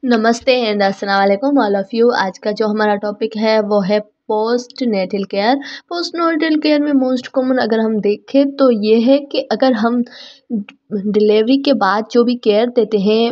नमस्ते एंड अस्सलाम वालेकुम ऑल ऑफ़ यू। आज का जो हमारा टॉपिक है वो है post natal care. Post natal care में मोस्ट कॉमन अगर हम देखें तो ये है कि अगर हम डिलीवरी के बाद जो भी केयर देते हैं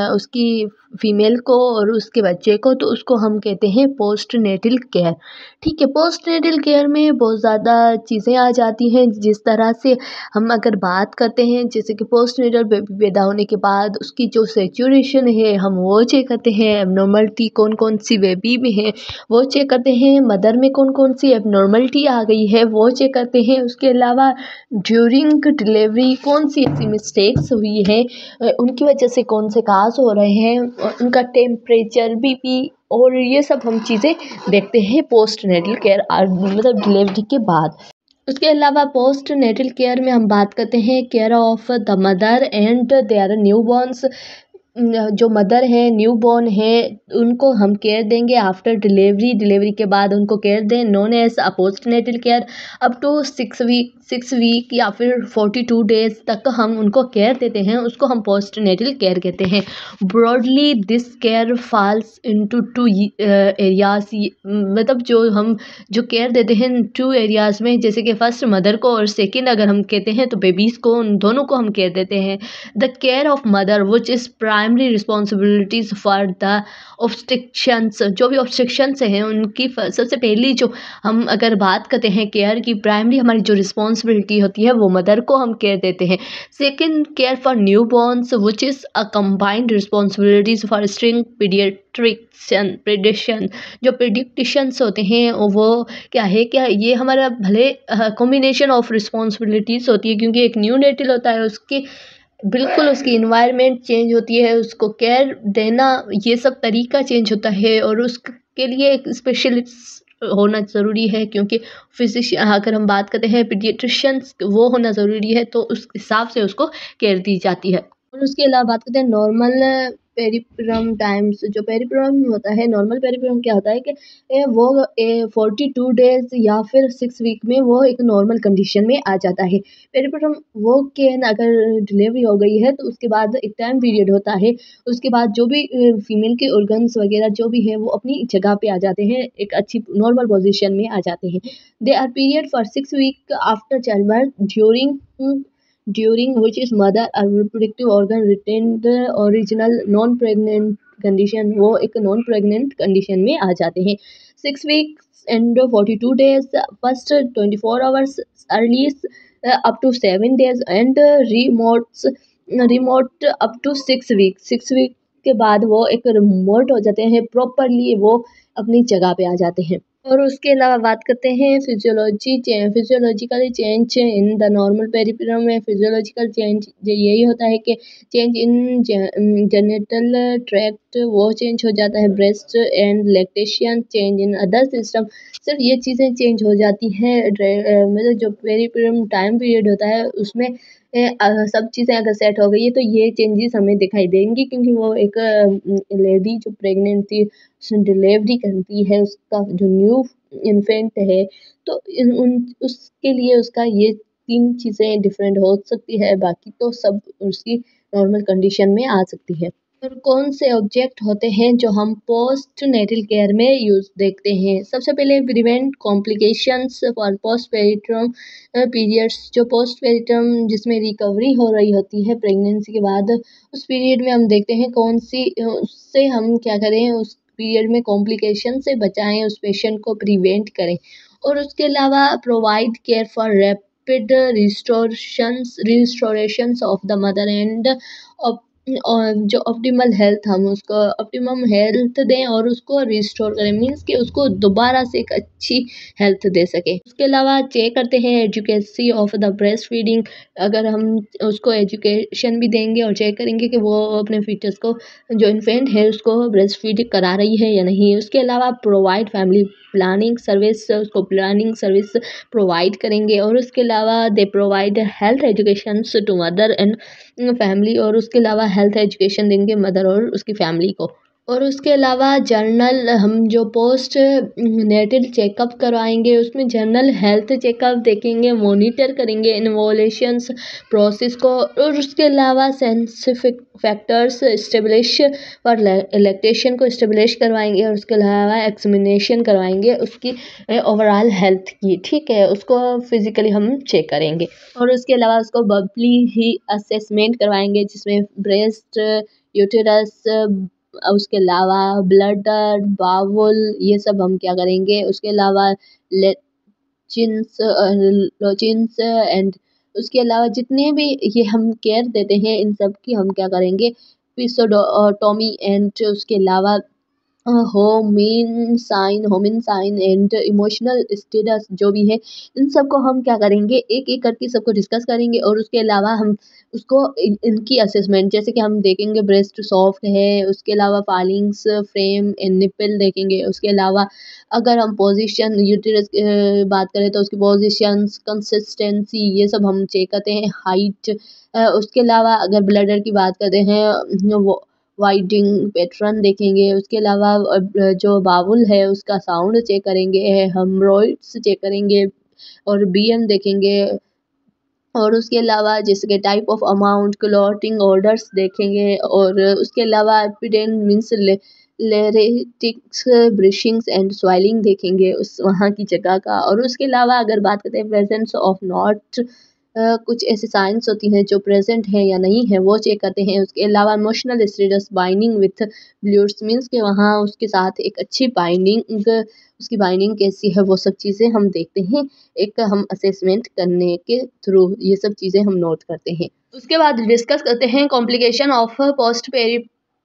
उसकी फ़ीमेल को और उसके बच्चे को, तो उसको हम कहते हैं पोस्ट नेटल केयर। ठीक है, पोस्ट नेटल केयर में बहुत ज़्यादा चीज़ें आ जाती हैं। जिस तरह से हम अगर बात करते हैं, जैसे कि पोस्ट नेटल बेबी पैदा होने के बाद उसकी जो सैचुरेशन है हम वो चेक करते हैं। एबनॉर्मलिटी कौन कौन सी बेबी में है वो चेक करते हैं। मदर में कौन कौन सी एबनॉर्मलिटी आ गई है वो चेक करते हैं। उसके अलावा ड्यूरिंग डिलीवरी कौन सी ऐसी मिस्टेक्स हुई है, उनकी वजह से कौन से काज हो रहे हैं, और उनका टेम्परेचर, बीपी, और ये सब हम चीज़ें देखते हैं पोस्ट नेटल केयर मतलब डिलीवरी के बाद। उसके अलावा पोस्ट नेटल केयर में हम बात करते हैं care of the mother and their new borns. जो मदर है, न्यू बॉर्न है, उनको हम केयर देंगे आफ्टर डिलीवरी के बाद उनको केयर दें, known as a post natal care. Up to 6 week या फिर 42 डेज तक हम उनको केयर देते हैं, उसको हम पोस्ट नेटल केयर कहते हैं। Broadly this care falls into 2 areas. मतलब जो केयर देते हैं 2 एरियाज़ में, जैसे कि फर्स्ट मदर को और सेकंड अगर हम कहते हैं तो बेबीज़ को, उन दोनों को हम केयर देते हैं। The care of mother which is primary responsibilities for the obstructions. जो भी ऑब्स्ट्रिक्शंस हैं उनकी सबसे पहली जो हम अगर बात करते हैं केयर की, प्राइमरी हमारी जो रिस्पॉन्सिबिलिटी होती है वो मदर को हम केयर देते हैं। Second, care for new borns which is a combined responsibilities for string prediction. जो प्रिडिक्टिशंस होते हैं वो क्या है, क्या ये हमारा भले कॉम्बिनेशन ऑफ रिस्पॉन्सिबिलिटीज़ होती है, क्योंकि एक न्यू नेटल होता है, उसकी बिल्कुल उसकी इन्वायरमेंट चेंज होती है, उसको केयर देना ये सब तरीका चेंज होता है, और उसके लिए एक स्पेशलिस्ट होना ज़रूरी है, क्योंकि फिजिशियन अगर हम बात करते हैं पीडियाट्रिशियंस वो होना ज़रूरी है, तो उस हिसाब से उसको केयर दी जाती है। और उसके अलावा बात करते हैं नॉर्मल पेरिप्रम टाइम्स। जो पेरिप्रम होता है, नॉर्मल पेरिप्रम क्या होता है कि वो 42 डेज या फिर 6 वीक में वो एक नॉर्मल कंडीशन में आ जाता है। पेरिप्रम वो के अगर डिलीवरी हो गई है तो उसके बाद एक टाइम पीरियड होता है, उसके बाद जो भी फीमेल के ऑर्गन्स वगैरह जो भी है वो अपनी जगह पे आ जाते हैं, एक अच्छी नॉर्मल पोजीशन में आ जाते हैं। They are period for 6 week after child birth during which is mother और reproductive organ retain the original non pregnant condition, वो एक नॉन प्रेग्नेंट कंडीशन में आ जाते हैं। 6 weeks and 42 days, first 24 hours earliest up to 7 days and remote up to 6 week के बाद वो एक रिमोट हो जाते हैं, प्रॉपरली वो अपनी जगह पे आ जाते हैं। और उसके अलावा बात करते हैं physiological change in the normal puerperium में। फिजियोलॉजिकल चेंज यही होता है कि चेंज इन जेनिटल ट्रैक्ट वो चेंज हो जाता है। Breast and lactation change in other system, सिर्फ ये चीज़ें चेंज हो जाती हैं। मतलब जो पेरिप्रम टाइम पीरियड होता है उसमें सब चीज़ें अगर सेट हो गई है तो ये चेंजेस हमें दिखाई देंगी, क्योंकि वो एक लेडी जो प्रेग्नेंट थी डिलीवरी करती है, उसका जो न्यू इन्फेंट है, तो उसके लिए उसका ये 3 चीज़ें डिफरेंट हो सकती है, बाकी तो सब उसकी नॉर्मल कंडीशन में आ सकती है। और कौन से ऑब्जेक्ट होते हैं जो हम पोस्ट नेटल केयर में यूज़ देखते हैं? सबसे पहले prevent complications for postpartum periods. जो पोस्ट पेरिटर्म जिसमें रिकवरी हो रही होती है प्रेगनेंसी के बाद, उस पीरियड में हम देखते हैं कौन सी उससे हम क्या करें, उस पीरियड में कॉम्प्लिकेशन से बचाएं, उस पेशेंट को प्रिवेंट करें। और उसके अलावा provide care for rapid restorations of the mother and और जो ऑप्टिमल हेल्थ, हम उसको ऑप्टिमम हेल्थ दें और उसको रिस्टोर करें, मीन्स कि उसको दोबारा से एक अच्छी हेल्थ दे सके। उसके अलावा चेक करते हैं एजुकेसी ऑफ द ब्रेस्ट फीडिंग। अगर हम उसको एजुकेशन भी देंगे और चेक करेंगे कि वो अपने फीटस को, जो इन्फेंट है, उसको ब्रेस्ट फीड करा रही है या नहीं। उसके अलावा प्रोवाइड फैमिली प्लानिंग सर्विस, उसको प्लानिंग सर्विस प्रोवाइड करेंगे। और उसके अलावा they provide health education to mother and family, और उसके अलावा हेल्थ एजुकेशन देंगे मदर और उसकी फैमिली को। और उसके अलावा जर्नल हम जो पोस्ट नेटल चेकअप करवाएंगे उसमें जनरल हेल्थ चेकअप देखेंगे, मॉनिटर करेंगे इन्वोलेशंस प्रोसेस को। और उसके अलावा साइंटिफिक फैक्टर्स स्टेब्लिश और लैक्टेशन को स्टेब्लिश करवाएंगे। और उसके अलावा एक्सामिनेशन करवाएंगे उसकी ओवरऑल हेल्थ की, ठीक है, उसको फिजिकली हम चेक करेंगे। और उसके अलावा उसको बबली ही असेसमेंट करवाएंगे जिसमें ब्रेस्ट, यूटेरस, उसके अलावा ब्लडर, बावुल, ये सब हम क्या करेंगे। उसके अलावा लेचिन्स लोचिन्स एंड उसके अलावा जितने भी ये हम केयर देते हैं इन सब की हम क्या करेंगे, पिसोडोटॉमी एंड उसके अलावा Homans sign and emotional status जो भी है इन सब को हम क्या करेंगे, एक एक करके सबको डिस्कस करेंगे। और उसके अलावा हम उसको इनकी असेसमेंट जैसे कि हम देखेंगे ब्रेस्ट सॉफ्ट है, उसके अलावा फालिंग्स, फ्रेम एंड निपल देखेंगे। उसके अलावा अगर हम पोजीशन यूटेरस बात करें तो उसकी पोजीशंस, कंसिस्टेंसी, ये सब हम चेक करते हैं, हाइट। उसके अलावा अगर ब्लडर की बात करते हैं वो वाइडिंग पैटर्न देखेंगे। उसके अलावा जो बावुल है उसका साउंड चेक करेंगे, हेमरॉइड्स चेक करेंगे और बीएम देखेंगे। और उसके अलावा जैसे कि type of amount, clotting orders देखेंगे। और उसके अलावा एपिडेन मीन्स लेरेटिक्स, ब्रिशिंग्स एंड स्वेलिंग देखेंगे उस वहाँ की जगह का। और उसके अलावा अगर बात करते हैं प्रेजेंस ऑफ नॉट, कुछ ऐसे साइंस होती हैं जो प्रेजेंट है या नहीं है वो चेक करते हैं। उसके अलावा इमोशनल स्टेटस बाइंडिंग विथ ब्लूड्स मीन्स के वहाँ उसके साथ एक अच्छी बाइंडिंग, उसकी बाइंडिंग कैसी है वो सब चीज़ें हम देखते हैं एक हम असेसमेंट करने के थ्रू, ये सब चीज़ें हम नोट करते हैं। उसके बाद डिस्कस करते हैं कॉम्प्लिकेशन ऑफ पोस्ट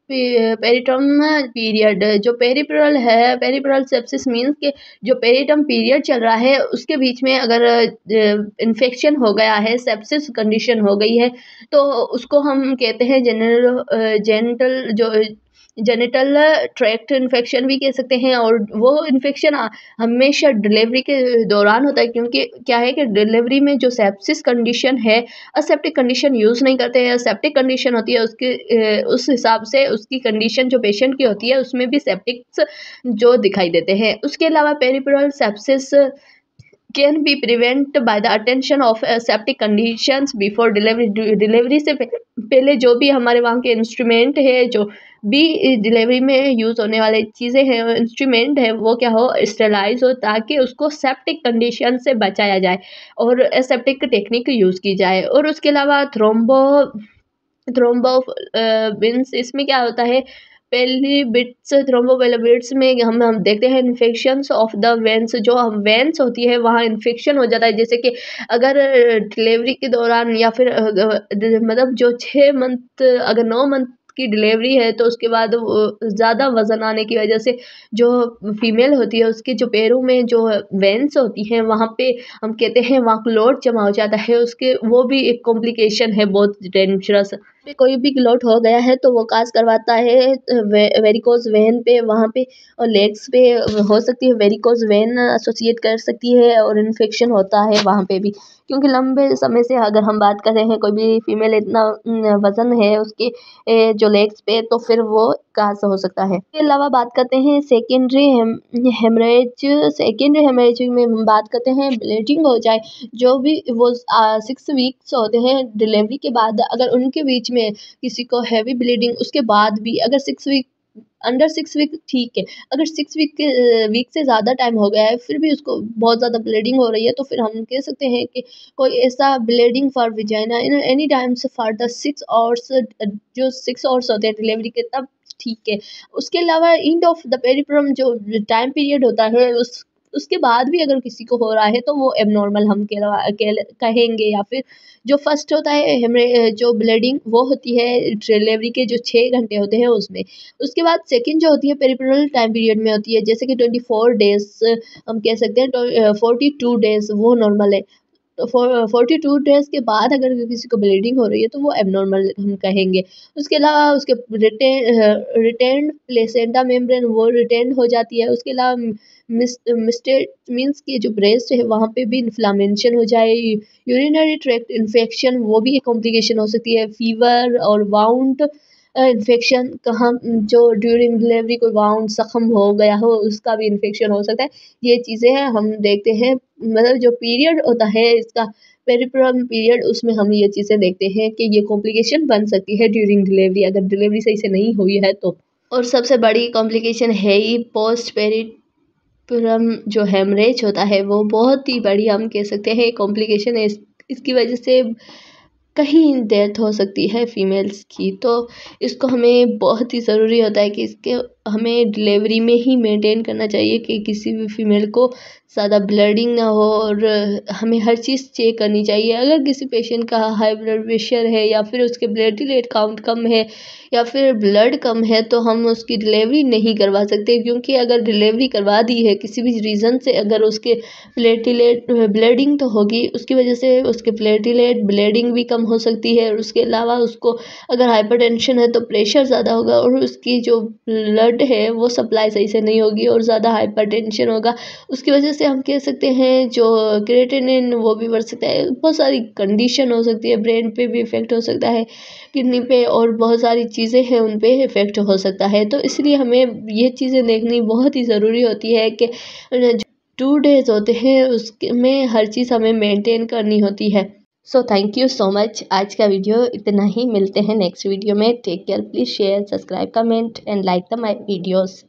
पेरिटर्म पीरियड। जो पेरिपेरल है, पेरिपेरल सेप्सिस मीन्स के जो पेरिटर्म पीरियड चल रहा है उसके बीच में अगर इन्फेक्शन हो गया है, सेप्सिस कंडीशन हो गई है तो उसको हम कहते हैं जेनिटल ट्रैक्ट इन्फेक्शन भी कह सकते हैं। और वो इन्फेक्शन हमेशा डिलीवरी के दौरान होता है क्योंकि क्या है कि डिलीवरी में जो सेप्सिस कंडीशन है, असेप्टिक कंडीशन यूज़ नहीं करते हैं, सेप्टिक कंडीशन होती है उसके उस हिसाब से उसकी कंडीशन जो पेशेंट की होती है उसमें भी सेप्टिक्स जो दिखाई देते हैं। उसके अलावा puerperal sepsis can be prevent by the attention of septic conditions before delivery. Delivery से पहले जो भी हमारे वहाँ के इंस्ट्रूमेंट है, जो भी डिलीवरी में यूज़ होने वाले चीज़ें हैं, इंस्ट्रूमेंट है, वो क्या हो, स्टेलाइज हो ताकि उसको सेप्टिक कंडीशन से बचाया जाए और एसेप्टिक टेक्निक यूज़ की जाए। और उसके अलावा थ्रोम्बो बिन्स, इसमें क्या होता है, पेलिबिट्स, थ्रोम्बोपेलिबिट्स में हम देखते हैं इन्फेक्शंस ऑफ द वेंस, जो हम वेंस होती है वहाँ इन्फेक्शन हो जाता है। जैसे कि अगर डिलीवरी के दौरान या फिर मतलब जो 6 मंथ अगर 9 मंथ की डिलीवरी है तो उसके बाद ज़्यादा वज़न आने की वजह से जो फीमेल होती है उसके जो पैरों में जो वेंस होती हैं वहाँ पे हम कहते हैं वहाँ क्लॉट जमा हो जाता है, उसके वो भी एक कॉम्प्लिकेशन है बहुत डेंजरस। पे कोई भी क्लॉट हो गया है तो वो काज करवाता है वेरिकोज वेन पे, वहाँ पे और लेग्स पे हो सकती है वेरिकोज वेन एसोसिएट कर सकती है और इन्फेक्शन होता है वहाँ पे भी। क्योंकि लंबे समय से अगर हम बात कर रहे हैं कोई भी फीमेल इतना वजन है उसके जो लेग्स पे तो फिर वो कहाँ से हो सकता है। इसके अलावा बात करते हैं सेकेंडरी हेमरेज। सेकेंडरी हेमरेज में हम बात करते हैं ब्लीडिंग हो जाए, जो भी वो 6 वीक्स होते हैं डिलीवरी के बाद, अगर उनके बीच में किसी को हैवी ब्लीडिंग उसके बाद भी अगर 6 वीक अंडर 6 वीक ठीक है, अगर 6 वीक से ज़्यादा टाइम हो गया है फिर भी उसको बहुत ज़्यादा ब्लीडिंग हो रही है तो फिर हम कह सकते हैं कि कोई ऐसा bleeding for vagina in any times for the 6 hours, जो 6 आवर्स होते हैं डिलीवरी के तब ठीक है। उसके अलावा एंड ऑफ द पेरिप्रम जो टाइम पीरियड होता है उसके बाद भी अगर किसी को हो रहा है तो वो एबनॉर्मल हम कहेंगे। या फिर जो फर्स्ट होता है हमें जो ब्लीडिंग वो होती है डिलीवरी के जो 6 घंटे होते हैं उसमें। उसके बाद सेकंड जो होती है पेरिपेरल टाइम पीरियड में होती है, जैसे कि 24 डेज हम कह सकते हैं 42 डेज वो नॉर्मल है। तो 42 डेज के बाद अगर किसी को ब्लीडिंग हो रही है तो वो एबनॉर्मल हम कहेंगे। उसके अलावा उसके रिटेन्ड प्लेसेंटा मेम्ब्रेन वो रिटेन्ड हो जाती है। उसके अलावा मिस्टेट मीन्स की जो ब्रेस्ट है वहाँ पे भी इन्फ्लामेशन हो जाए, यूरिनरी ट्रैक्ट इन्फेक्शन वो भी एक कॉम्प्लिकेशन हो सकती है, फीवर और वाउंड इन्फेक्शन कहाँ जो ड्यूरिंग डिलीवरी कोई वाउंड जख्म हो गया हो उसका भी इन्फेक्शन हो सकता है। ये चीज़ें हैं हम देखते हैं, मतलब जो पीरियड होता है इसका पेरिप्रम पीरियड, उसमें हम ये चीज़ें देखते हैं कि ये कॉम्प्लिकेशन बन सकती है ड्यूरिंग डिलीवरी, अगर डिलीवरी सही से नहीं हुई है तो। और सबसे बड़ी कॉम्प्लिकेशन है ही पोस्ट पेरिप्रम जो हेमरेज होता है, वो बहुत ही बड़ी हम कह सकते हैं कॉम्प्लिकेशन है। इसकी वजह से कहीं डेथ हो सकती है फीमेल्स की, तो इसको हमें बहुत ही ज़रूरी होता है कि इसके हमें डिलीवरी में ही मेंटेन करना चाहिए कि किसी भी फीमेल को ज़्यादा ब्लडिंग ना हो, और हमें हर चीज़ चेक करनी चाहिए। अगर किसी पेशेंट का हाई ब्लड प्रेशर है या फिर उसके प्लेटलेट काउंट कम है या फिर ब्लड कम है तो हम उसकी डिलीवरी नहीं करवा सकते, क्योंकि अगर डिलीवरी करवा दी है किसी भी रीज़न से, अगर उसके प्लेटलेट ब्लीडिंग तो होगी, उसकी वजह से उसके प्लेटलेट ब्लीडिंग भी कम हो सकती है, और उसके अलावा उसको अगर हाइपरटेंशन है तो प्रेशर ज़्यादा होगा और उसकी जो ब्लड है वो सप्लाई सही से नहीं होगी और ज़्यादा हाइपरटेंशन होगा। उसकी वजह से हम कह सकते हैं जो क्रिएटिनिन वो भी बढ़ सकता है, बहुत सारी कंडीशन हो सकती है, ब्रेन पे भी इफ़ेक्ट हो सकता है, किडनी पे, और बहुत सारी चीज़ें हैं उन पे इफ़ेक्ट हो सकता है। तो इसलिए हमें ये चीज़ें देखनी बहुत ही ज़रूरी होती है कि 2 डेज़ होते हैं उसमें हर चीज़ हमें मेंटेन करनी होती है। So thank you so much. आज का वीडियो इतना ही, मिलते हैं नेक्स्ट वीडियो में। Take care, please share, subscribe, comment and like the my videos.